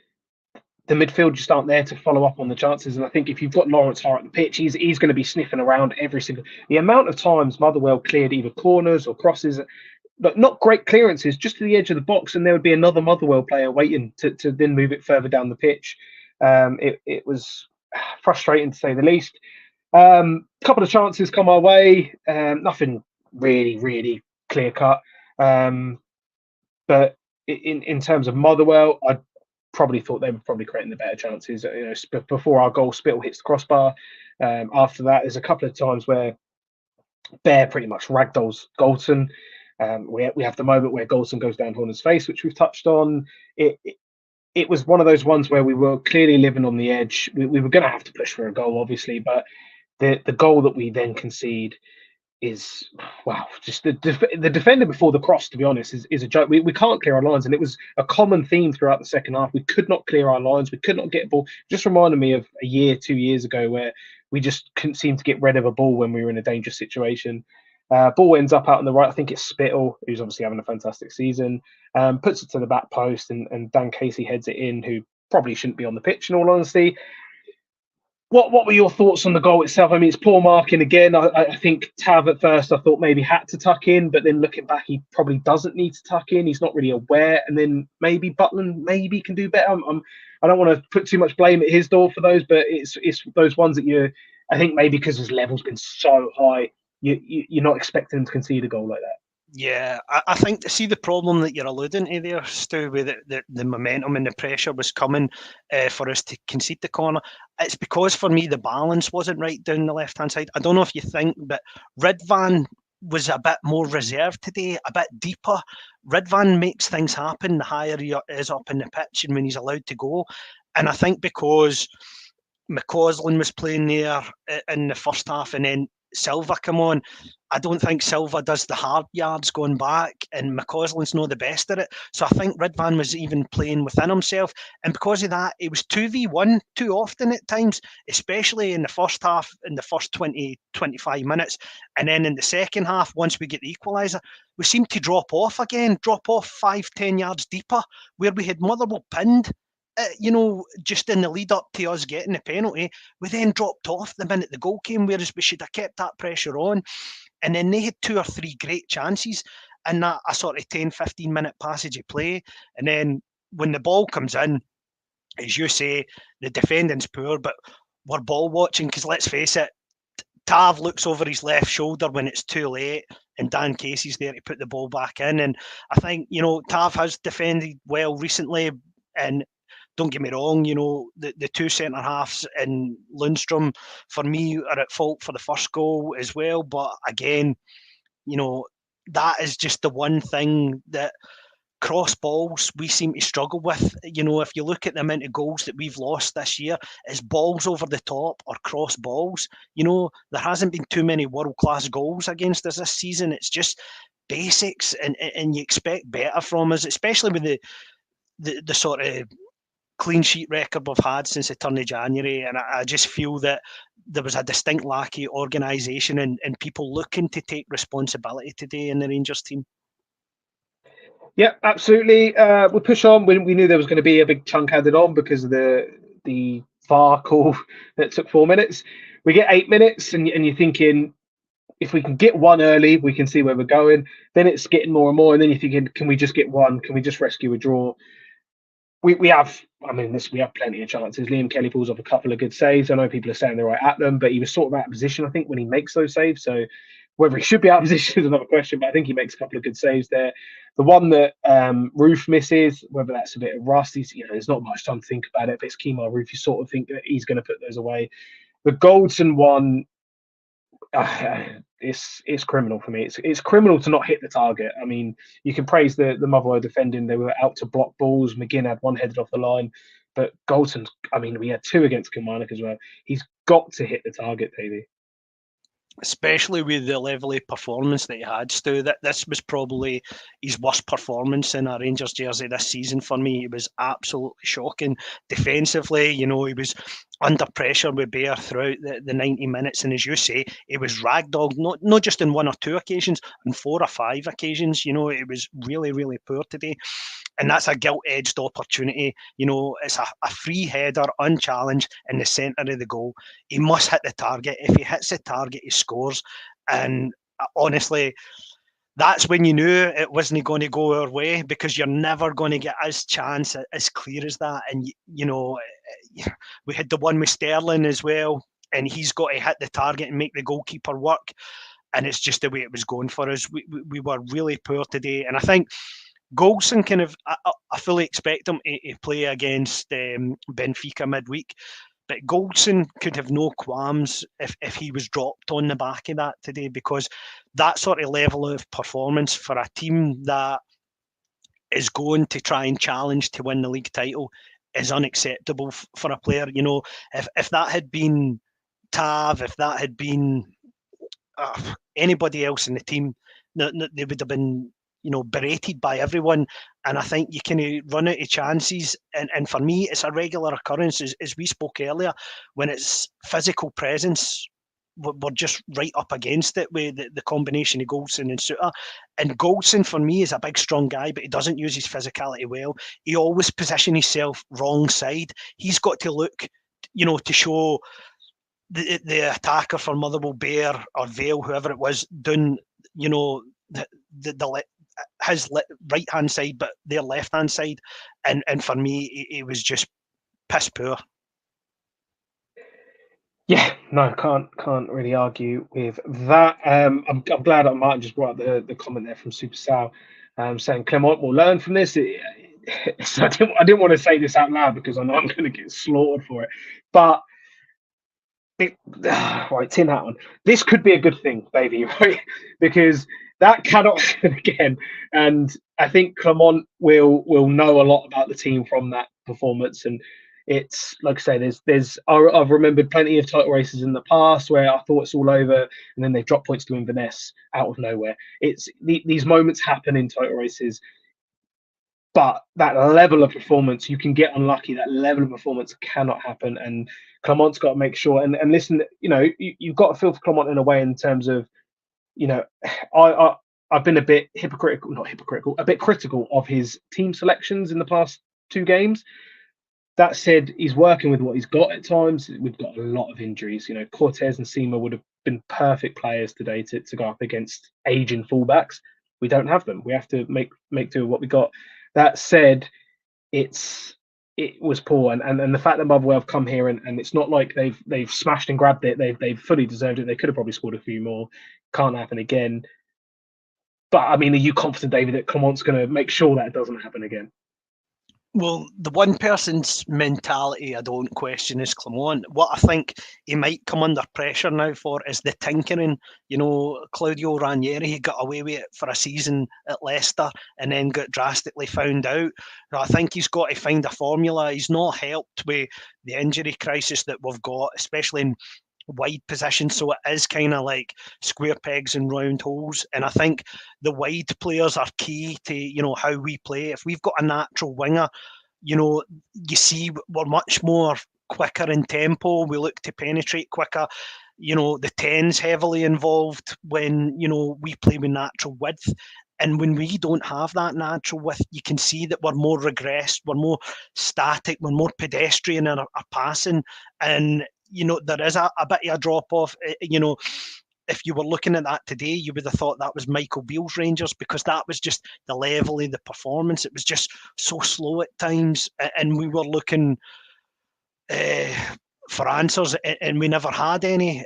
the midfield just aren't there to follow up on the chances. And I think if you've got Lawrence high at the pitch, he's going to be sniffing around every single. The amount of times Motherwell cleared either corners or crosses, but not great clearances, just to the edge of the box, and there would be another Motherwell player waiting to then move it further down the pitch. It was frustrating to say the least. A couple of chances come our way, nothing really clear cut. But in terms of Motherwell, probably thought they were probably creating the better chances. Before our goal, Spittle hits the crossbar. After that, there's a couple of times where Bear pretty much ragdolls Goldson. We have the moment where Goldson goes down Horner's face, which we've touched on. It was one of those ones where we were clearly living on the edge. We were going to have to push for a goal, obviously, but the goal that we then concede is, wow, just the defender before the cross, to be honest, is a joke. We can't clear our lines, and it was a common theme throughout the second half. We could not clear our lines. We could not get a ball. Just reminded me of a year, 2 years ago, where we just couldn't seem to get rid of a ball when we were in a dangerous situation. Ball ends up out on the right. I think it's Spittle, who's obviously having a fantastic season, puts it to the back post, and Dan Casey heads it in, who probably shouldn't be on the pitch, in all honesty. What were your thoughts on the goal itself? I mean, it's poor marking again. I think Tav at first I thought maybe had to tuck in, but then looking back, he probably doesn't need to tuck in. He's not really aware. And then maybe Butland maybe can do better. I don't want to put too much blame at his door for those, but it's those ones that I think maybe because his level's been so high, you're not expecting him to concede a goal like that. Yeah, I think, see, the problem that you're alluding to there, Stu, with the momentum and the pressure was coming for us to concede the corner. It's because, for me, the balance wasn't right down the left-hand side. I don't know if you think, but Ridvan was a bit more reserved today, a bit deeper. Ridvan makes things happen the higher he is up in the pitch and when he's allowed to go. And I think because McCausland was playing there in the first half and then Silva come on, I don't think Silva does the hard yards going back, and McCausland's not the best at it. So I think Ridvan was even playing within himself, and because of that, it was 2v1 too often at times, especially in the first half, in the first 20, 25 minutes, and then in the second half, once we get the equaliser, we seemed to drop off 5-10 yards deeper, where we had Motherwell pinned. Just in the lead up to us getting the penalty, we then dropped off the minute the goal came, whereas we should have kept that pressure on. And then they had 2 or 3 great chances in that a sort of 10-15 minute passage of play. And then when the ball comes in, as you say, the defending's poor, but we're ball watching because let's face it, Tav looks over his left shoulder when it's too late, and Dan Casey's there to put the ball back in. And I think, Tav has defended well recently, and don't get me wrong, the 2 centre halves in Lundstrom, for me, are at fault for the first goal as well. But again, that is just the one thing that cross balls we seem to struggle with. If you look at the amount of goals that we've lost this year, it's balls over the top or cross balls. There hasn't been too many world-class goals against us this season. It's just basics, and you expect better from us, especially with the sort of clean sheet record we've had since the turn of January, and I just feel that there was a distinct lack of organisation and people looking to take responsibility today in the Rangers team. Yeah, absolutely. We push on. We knew there was going to be a big chunk added on because of the VAR call that took 4 minutes. We get 8 minutes, and you're thinking, if we can get one early, we can see where we're going. Then it's getting more and more, and then you're thinking, can we just get one? Can we just rescue a draw? We have plenty of chances. Liam Kelly pulls off a couple of good saves. I know people are saying they're right at them, but he was sort of out of position, I think, when he makes those saves. So whether he should be out of position is another question, but I think he makes a couple of good saves there. The one that Roof misses, whether that's a bit of rust, there's not much time to think about it. If it's Kemar Roof, you sort of think that he's going to put those away. The Goldson one, it's criminal for me. It's criminal to not hit the target. I mean, you can praise the Motherwell defending. They were out to block balls. McGinn had one headed off the line, but Goldson, we had 2 against Kilmarnock as well. He's got to hit the target, Davie. Especially with the level of performance that he had, Stu. This was probably his worst performance in a Rangers jersey this season for me. It was absolutely shocking. Defensively, he was under pressure with Bear throughout the 90 minutes. And as you say, it was ragdolled, not just in 1 or 2 occasions, on 4 or 5 occasions. It was really, really poor today. And that's a gilt-edged opportunity. It's a free header, unchallenged, in the centre of the goal. He must hit the target. If he hits the target, he scores. And honestly, that's when you knew it wasn't going to go our way, because you're never going to get his chance as clear as that. And, we had the one with Sterling as well, and he's got to hit the target and make the goalkeeper work. And it's just the way it was going for us. We were really poor today. And I think Goldson kind of, I fully expect him to play against Benfica midweek, but Goldson could have no qualms if he was dropped on the back of that today, because that sort of level of performance for a team that is going to try and challenge to win the league title is unacceptable for a player. You know, if that had been Tav, if that had been anybody else in the team, they would have been, you know, berated by everyone. And I think you can run out of chances. And for me, it's a regular occurrence, as we spoke earlier, when it's physical presence. We're just right up against it with the combination of Goldson and Suter. And Goldson, for me, is a big, strong guy, but he doesn't use his physicality well. He always positions himself wrong side. He's got to look, you know, to show the attacker for Motherwell, Bear or Vale, whoever it was, doing, you know, his right hand side, but their left hand side. And for me, it was just piss poor. Yeah, no, can't really argue with that. I'm glad that Martin just brought up the comment there from Super Sal, saying Clement will learn from this. So I didn't want to say this out loud because I know I'm going to get slaughtered for it. But right, tin hat on. This could be a good thing, baby, right? Because that cannot happen again. And I think Clement will know a lot about the team from that performance. And it's like I say, I've remembered plenty of title races in the past where I thought it's all over, and then they drop points to Inverness out of nowhere. These moments happen in title races, but that level of performance, you can get unlucky. That level of performance cannot happen, and Clement's got to make sure. And listen, you know, you've got to feel for Clement in a way in terms of, you know, I've been a bit a bit critical of his team selections in the past 2 games. That said, he's working with what he's got at times. We've got a lot of injuries. You know, Cortez and Sema would have been perfect players today to go up against aging fullbacks. We don't have them. We have to make do with what we got. That said, it was poor, and the fact that Motherwell have come here and it's not like they've smashed and grabbed it. They've fully deserved it. They could have probably scored a few more. Can't happen again. But I mean, are you confident, David, that Clement's going to make sure that it doesn't happen again? Well, the one person's mentality I don't question is Clement. What I think he might come under pressure now for is the tinkering. You know, Claudio Ranieri, he got away with it for a season at Leicester and then got drastically found out. So I think he's got to find a formula. He's not helped with the injury crisis that we've got, especially in wide position, so it is kind of like square pegs and round holes. And I think the wide players are key to, you know, how we play. If we've got a natural winger, you know, you see we're much more quicker in tempo. We look to penetrate quicker. You know, the 10's heavily involved when, you know, we play with natural width. And when we don't have that natural width, you can see that we're more regressed, we're more static, we're more pedestrian in our passing. And you know, there is a bit of a drop off. You know, if you were looking at that today, you would have thought that was Michael Beale's Rangers, because that was just the level of the performance. It was just so slow at times, and we were looking for answers, and we never had any.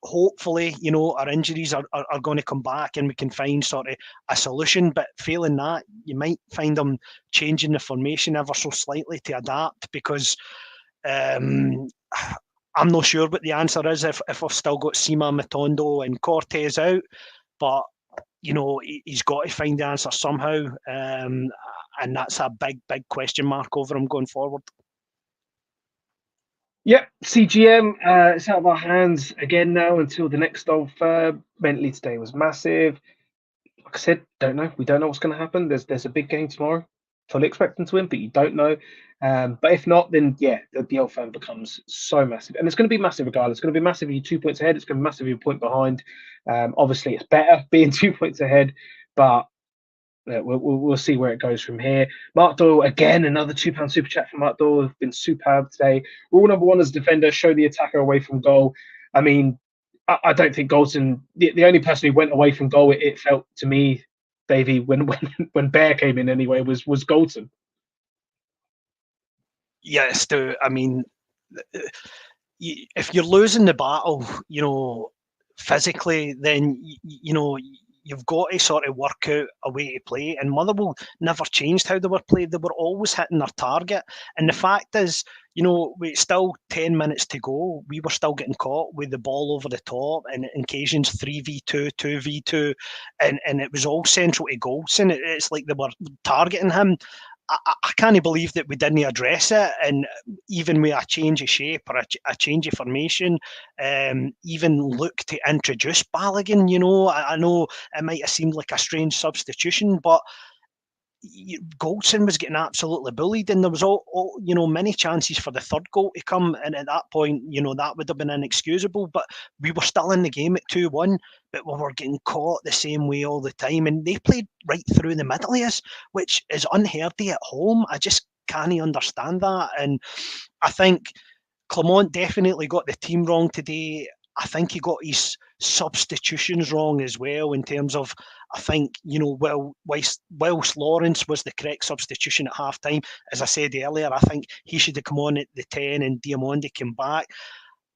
Hopefully, you know, our injuries are going to come back and we can find sort of a solution. But failing that, you might find them changing the formation ever so slightly to adapt, because I'm not sure what the answer is if we've still got Sima, Matondo and Cortez out, but you know, he's got to find the answer somehow, and that's a big question mark over him going forward. Yep, CGM, it's out of our hands again now until the next Old Firm. Mentally today was massive. Like I said, don't know. We don't know what's going to happen. There's a big game tomorrow. Fully expecting to win, but you don't know. But if not, then yeah, the Old Firm becomes so massive, and it's going to be massive regardless. It's going to be massive if you're 2 points ahead. It's going to be massive if you're a point behind. Obviously, it's better being 2 points ahead, but we'll see where it goes from here. Mark Doyle, again, another £2 super chat from Mark Doyle. Been superb today. Rule number 1 as a defender: show the attacker away from goal. I mean, I don't think Goldson, the only person who went away from goal, it felt to me, Davie, when Bear came in anyway, was Goldson. Yes, I mean, if you're losing the battle, you know, physically, then you know you've got to sort of work out a way to play. And Motherwell never changed how they were played. They were always hitting their target. And the fact is, with still 10 minutes to go, we were still getting caught with the ball over the top, and in occasions 3v2, 2v2, and it was all central to Goldson. It's like they were targeting him. I can't believe that we didn't address it, and even with a change of shape or a change of formation, even look to introduce Balogun. I know it might have seemed like a strange substitution, but Goldson was getting absolutely bullied, and there was all many chances for the third goal to come, and at that point, that would have been inexcusable. But we were still in the game at 2-1, but we were getting caught the same way all the time, and they played right through the middle of us, which is unheard of at home. I just can't understand that, and I think Clement definitely got the team wrong today. I think he got his substitutions wrong as well, in terms of, I think, whilst Lawrence was the correct substitution at half time, as I said earlier, I think he should have come on at the 10 and Diamondi came back.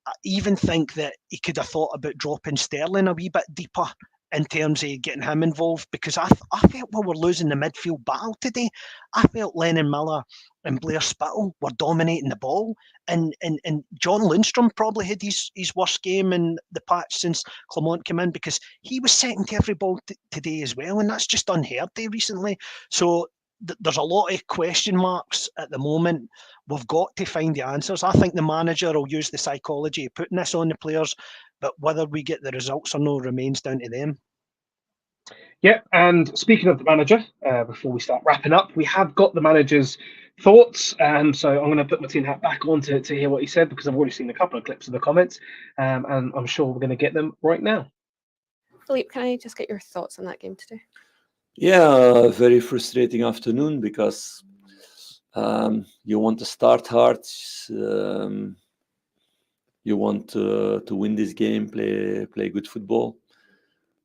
I even think that he could have thought about dropping Sterling a wee bit deeper in terms of getting him involved, because I felt we were losing the midfield battle today. I felt Lennon Miller and Blair Spittle were dominating the ball, and John Lundstrom probably had his worst game in the patch since Clement came in, because he was second to every ball today as well, and that's just unheard of recently. So there's a lot of question marks at the moment. We've got to find the answers. I think the manager will use the psychology of putting this on the players, but whether we get the results or no remains down to them. Yeah, and speaking of the manager, before we start wrapping up, we have got the manager's thoughts. So I'm going to put my tin hat back on to hear what he said, because I've already seen a couple of clips of the comments, and I'm sure we're going to get them right now. Philippe, can I just get your thoughts on that game today? Yeah, very frustrating afternoon, because you want to start hard. You want to win this game, play good football.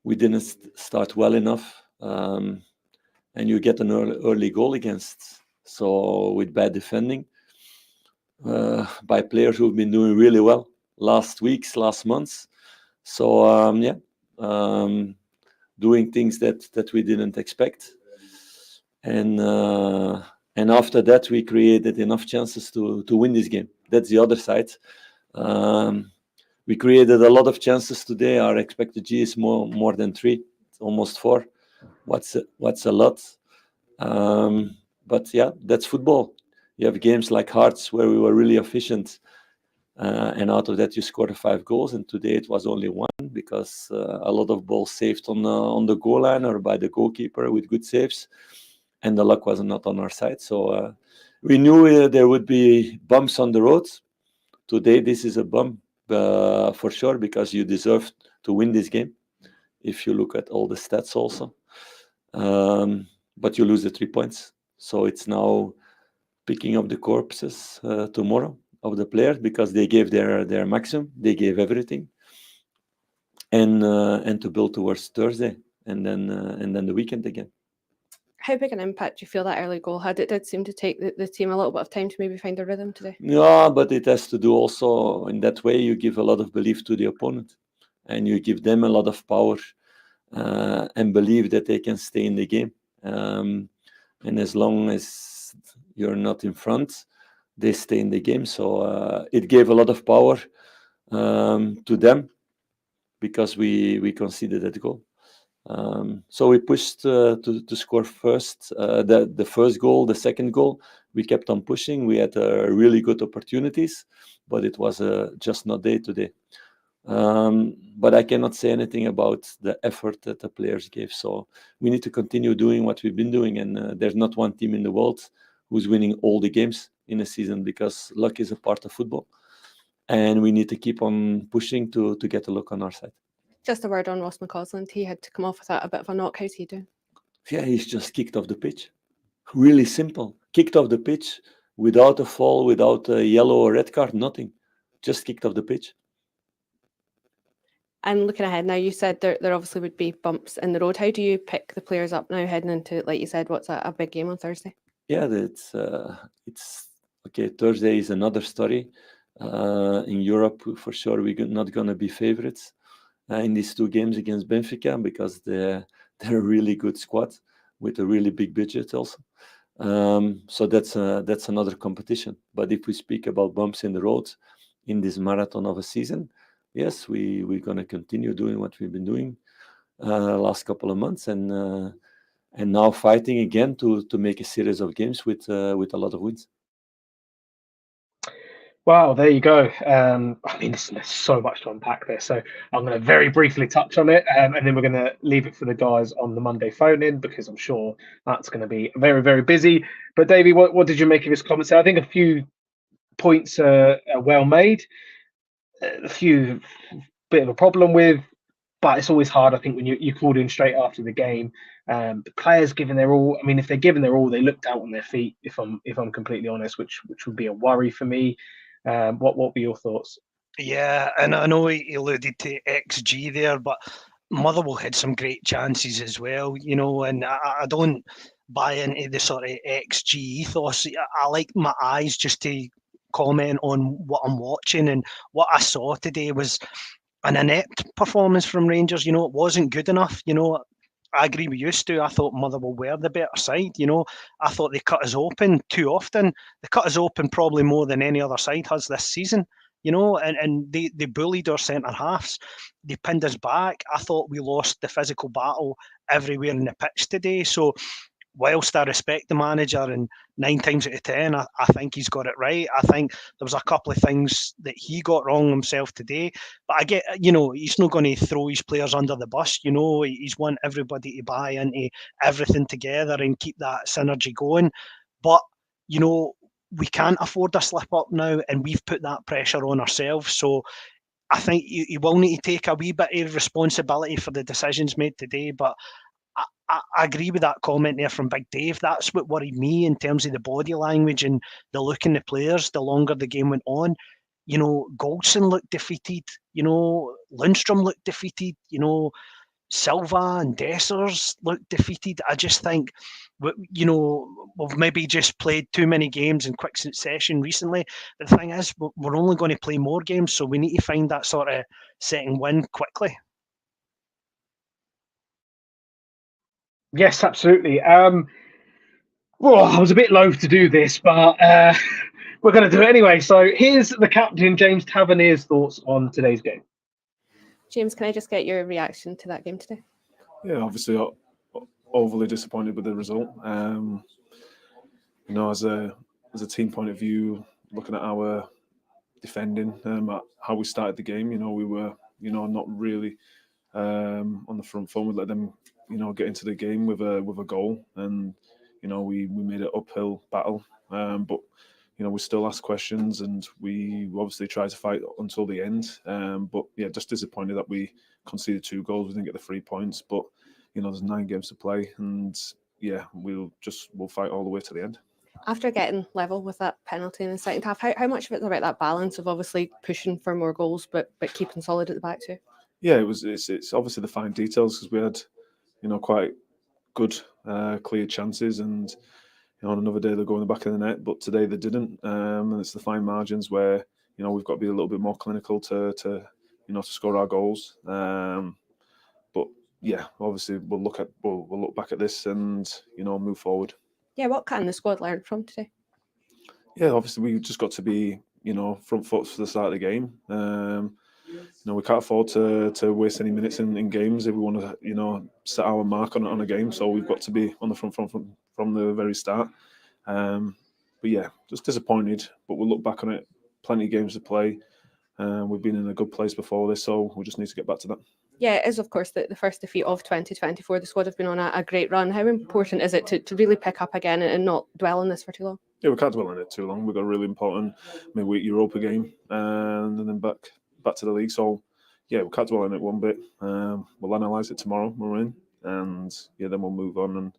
We didn't start well enough, and you get an early goal against. So with bad defending by players who've been doing really well last months. So doing things that we didn't expect, and after that we created enough chances to win this game. That's the other side. We created a lot of chances today. Our expected G is more than 3, almost 4. What's a lot? But yeah, that's football. You have games like Hearts where we were really efficient, and out of that you scored 5 goals. And today it was only 1, because a lot of balls saved on the goal line or by the goalkeeper with good saves, and the luck was not on our side. So we knew there would be bumps on the road. Today this is a bump. For sure, because you deserve to win this game if you look at all the stats also. But you lose the 3 points. So it's now picking up the corpses tomorrow of the players, because they gave their maximum, they gave everything, and to build towards Thursday and then the weekend again. How big an impact do you feel that early goal had? It did seem to take the team a little bit of time to maybe find their rhythm today. Yeah, but it has to do also in that way. You give a lot of belief to the opponent, and you give them a lot of power, and believe that they can stay in the game. And as long as you're not in front, they stay in the game. So it gave a lot of power to them, because we conceded that goal. So we pushed to score first, the first goal, the second goal. We kept on pushing. We had really good opportunities, but it was just not there today. But I cannot say anything about the effort that the players gave. So we need to continue doing what we've been doing. And there's not one team in the world who's winning all the games in a season, because luck is a part of football. And we need to keep on pushing to get a look on our side. Just a word on Ross McCausland. He had to come off without a bit of a knock. How's he doing? Yeah, he's just kicked off the pitch. Really simple. Kicked off the pitch without a fall, without a yellow or red card, nothing. Just kicked off the pitch. And looking ahead now, you said there obviously would be bumps in the road. How do you pick the players up now heading into, like you said, what's a big game on Thursday? Yeah, it's okay. Thursday is another story. In Europe, for sure, we're not going to be favorites. in these 2 games against Benfica, because they're a really good squad with a really big budget also. So that's another competition. But if we speak about bumps in the road in this marathon of a season, yes, we're going to continue doing what we've been doing last couple of months, and now fighting again to make a series of games with a lot of wins. Wow, there you go. I mean, there's so much to unpack there. So I'm going to very briefly touch on it, and then we're going to leave it for the guys on the Monday phone-in, because I'm sure that's going to be very, very busy. But Davie, what did you make of his comments? I think a few points are well made. A few bit of a problem with, but it's always hard, I think, when you called in straight after the game. The players giving their all. I mean, if they're giving their all, they looked out on their feet. If I'm completely honest, which would be a worry for me. What were your thoughts? Yeah, and I know he alluded to XG there, but Motherwell had some great chances as well, and I don't buy into the sort of XG ethos. I like my eyes just to comment on what I'm watching, and what I saw today was an inept performance from Rangers. It wasn't good enough. I agree with you, Stu. I thought Motherwell were the better side. I thought they cut us open too often. They cut us open probably more than any other side has this season. And they bullied our centre halves. They pinned us back. I thought we lost the physical battle everywhere in the pitch today. So whilst I respect the manager, and 9 times out of 10, I think he's got it right. I think there was a couple of things that he got wrong himself today. But I get, he's not going to throw his players under the bus. He's want everybody to buy into everything together and keep that synergy going. But, we can't afford a slip up now, and we've put that pressure on ourselves. So I think you will need to take a wee bit of responsibility for the decisions made today. But I agree with that comment there from Big Dave. That's what worried me in terms of the body language and the look in the players the longer the game went on. Goldson looked defeated. Lundstrom looked defeated. Silva and Dessers looked defeated. I just think, we've maybe just played too many games in quick succession recently. But the thing is, we're only going to play more games, so we need to find that sort of second win quickly. Yes, absolutely. Well, I was a bit loath to do this, but we're going to do it anyway. So here's the captain, James Tavernier's thoughts on today's game. James, can I just get your reaction to that game today? Yeah, obviously overly disappointed with the result. As a team point of view, looking at our defending, at how we started the game, we were, not really on the front foot. We let them, get into the game with a goal, and we made an uphill battle. But we still asked questions, and we obviously tried to fight until the end. But yeah, just disappointed that we conceded 2 goals. We didn't get the 3 points, but there's 9 games to play, and yeah, we'll fight all the way to the end. After getting level with that penalty in the second half, how much of it's about that balance of obviously pushing for more goals, but keeping solid at the back too? Yeah, it's obviously the fine details, because we had quite good clear chances, and on another day they'll go in the back of the net, but today they didn't. And it's the fine margins where we've got to be a little bit more clinical to score our goals. But yeah, obviously we'll look back at this and move forward. Yeah, what can the squad learn from today? Yeah, obviously we just got to be front foot for the start of the game. We can't afford to waste any minutes in games if we want to set our mark on a game. So we've got to be on the front from the very start. But yeah, just disappointed. But we'll look back on it. Plenty of games to play. We've been in a good place before this, so we just need to get back to that. Yeah, it is, of course, the first defeat of 2024. The squad have been on a great run. How important is it to really pick up again and not dwell on this for too long? Yeah, we can't dwell on it too long. We've got a really important midweek Europa game, and then back to the league. So yeah, we can't dwell on it one bit. We'll analyse it tomorrow when we're in, and yeah, then we'll move on and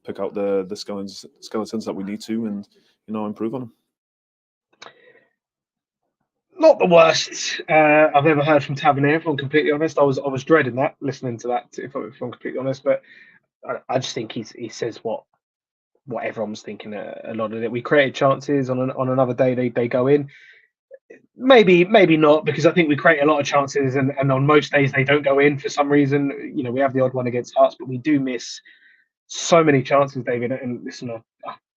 pick out the skeletons that we need to, and improve on them. Not the worst I've ever heard from Tavernier, if I'm completely honest. I was dreading that, listening to that, if I'm completely honest. But I just think he says what everyone's thinking a lot of it. We created chances on another day, they go in. maybe not, because I think we create a lot of chances, and on most days they don't go in for some reason. You know, we have the odd one against Hearts, but we do miss so many chances, David. And listen, I'm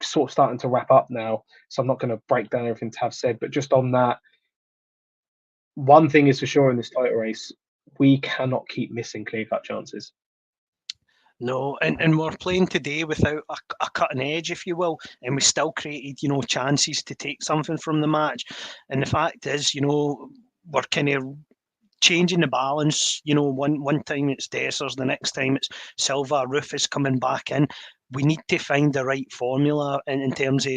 sort of starting to wrap up now, so I'm not going to break down everything Tav said, but just on that, one thing is for sure in this title race, we cannot keep missing clear-cut chances. No, and we're playing today without a cutting edge, if you will, and we still created, chances to take something from the match. And the fact is, we're kind of changing the balance. One time it's Dessers, the next time it's Silva, Rufus coming back in. We need to find the right formula in terms of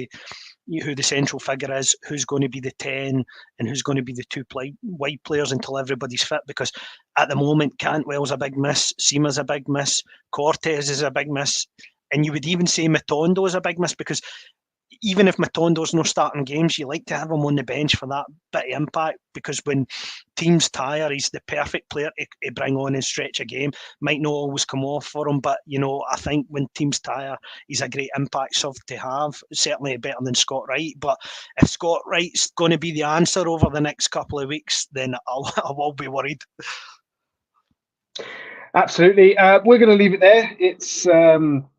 who the central figure is, who's going to be the 10, and who's going to be the two wide players until everybody's fit. Because at the moment, Cantwell's a big miss, Seema's a big miss, Cortez is a big miss, and you would even say Matondo is a big miss, because even if Matondo's not starting games, you like to have him on the bench for that bit of impact, because when teams tire, he's the perfect player to bring on and stretch a game. Might not always come off for him, but I think when teams tire, he's a great impact sub to have. Certainly better than Scott Wright. But if Scott Wright's going to be the answer over the next couple of weeks, then I will be worried. Absolutely. We're going to leave it there. It's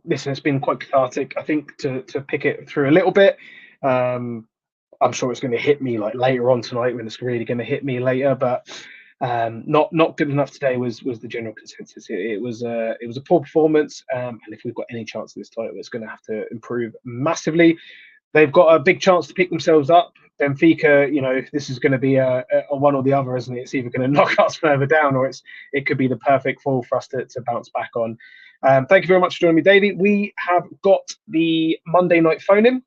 listen, it's been quite cathartic, I think, to pick it through a little bit. I'm sure it's going to hit me like later on tonight, when it's really going to hit me later, but not good enough today was the general consensus. It was a poor performance, and if we've got any chance of this title, it's going to have to improve massively. They've got a big chance to pick themselves up. Benfica, this is going to be a one or the other, isn't it? It's either going to knock us further down, or it could be the perfect fall for us to bounce back on. Thank you very much for joining me, Davie. We have got the Monday night phone-in,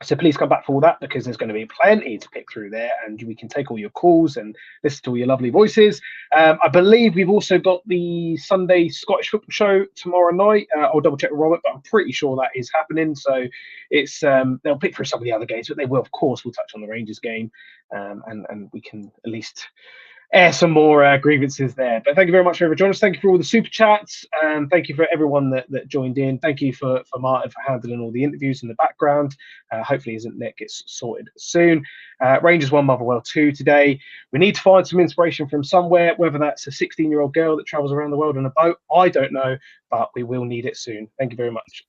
so please come back for all that, because there's going to be plenty to pick through there, and we can take all your calls and listen to all your lovely voices. I believe we've also got the Sunday Scottish football show tomorrow night. I'll double check with Robert, but I'm pretty sure that is happening. So it's they'll pick through some of the other games, but they will, of course, we'll touch on the Rangers game, and we can at least air some more grievances there. But thank you very much for joining us. Thank you for all the super chats, and thank you for everyone that joined in. Thank you for Martin for handling all the interviews in the background. Hopefully his internet gets sorted soon. Rangers 1, Motherwell 2 today. We need to find some inspiration from somewhere, whether that's a 16-year-old girl that travels around the world on a boat. I don't know, but we will need it soon. Thank you very much.